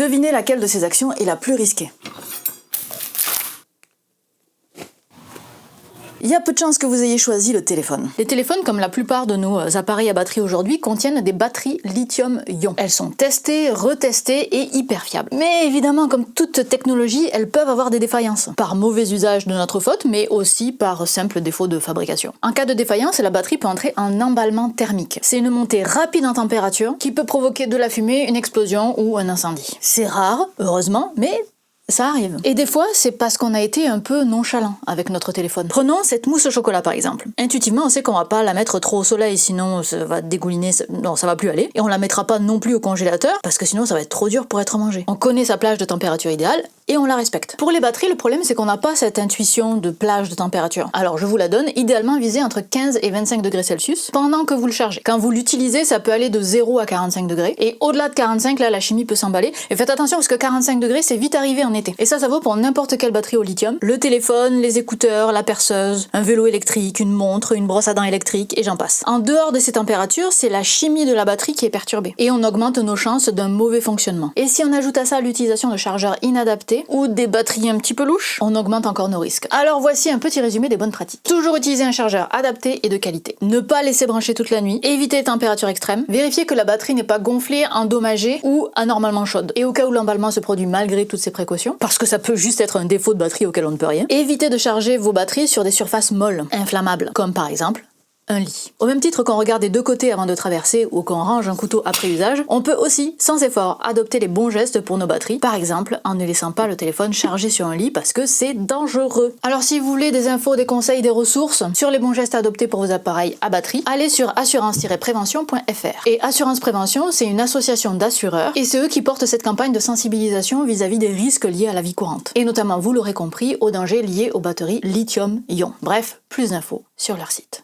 Devinez laquelle de ces actions est la plus risquée. Il y a peu de chances que vous ayez choisi le téléphone. Les téléphones, comme la plupart de nos appareils à batterie aujourd'hui, contiennent des batteries lithium-ion. Elles sont testées, retestées et hyper fiables. Mais évidemment, comme toute technologie, elles peuvent avoir des défaillances. Par mauvais usage de notre faute, mais aussi par simple défaut de fabrication. En cas de défaillance, la batterie peut entrer en emballement thermique. C'est une montée rapide en température qui peut provoquer de la fumée, une explosion ou un incendie. C'est rare, heureusement, mais ça arrive. Et des fois, c'est parce qu'on a été un peu nonchalant avec notre téléphone. Prenons cette mousse au chocolat par exemple. Intuitivement, on sait qu'on va pas la mettre trop au soleil, sinon ça va dégouliner, non, ça va plus aller. Et on la mettra pas non plus au congélateur, parce que sinon ça va être trop dur pour être mangé. On connaît sa plage de température idéale, et on la respecte. Pour les batteries, le problème c'est qu'on n'a pas cette intuition de plage de température. Alors je vous la donne, idéalement visée entre 15 et 25 degrés Celsius pendant que vous le chargez. Quand vous l'utilisez, ça peut aller de 0 à 45 degrés, et au-delà de 45, là la chimie peut s'emballer. Et faites attention parce que 45 degrés, c'est vite arrivé en été. Et ça vaut pour n'importe quelle batterie au lithium. Le téléphone, les écouteurs, la perceuse, un vélo électrique, une montre, une brosse à dents électrique, et j'en passe. En dehors de ces températures, c'est la chimie de la batterie qui est perturbée. Et on augmente nos chances d'un mauvais fonctionnement. Et si on ajoute à ça l'utilisation de chargeurs inadaptés ou des batteries un petit peu louches, on augmente encore nos risques. Alors voici un petit résumé des bonnes pratiques. Toujours utiliser un chargeur adapté et de qualité. Ne pas laisser brancher toute la nuit. Éviter les températures extrêmes. Vérifier que la batterie n'est pas gonflée, endommagée ou anormalement chaude. Et au cas où l'emballement se produit malgré toutes ces précautions, parce que ça peut juste être un défaut de batterie auquel on ne peut rien. Évitez de charger vos batteries sur des surfaces molles, inflammables, comme par exemple un lit. Au même titre qu'on regarde des deux côtés avant de traverser ou qu'on range un couteau après usage, on peut aussi, sans effort, adopter les bons gestes pour nos batteries, par exemple en ne laissant pas le téléphone chargé sur un lit parce que c'est dangereux. Alors si vous voulez des infos, des conseils, des ressources sur les bons gestes adoptés pour vos appareils à batterie, allez sur assurance-prévention.fr. Et Assurance Prévention, c'est une association d'assureurs et c'est eux qui portent cette campagne de sensibilisation vis-à-vis des risques liés à la vie courante. Et notamment, vous l'aurez compris, aux dangers liés aux batteries lithium-ion. Bref, plus d'infos sur leur site.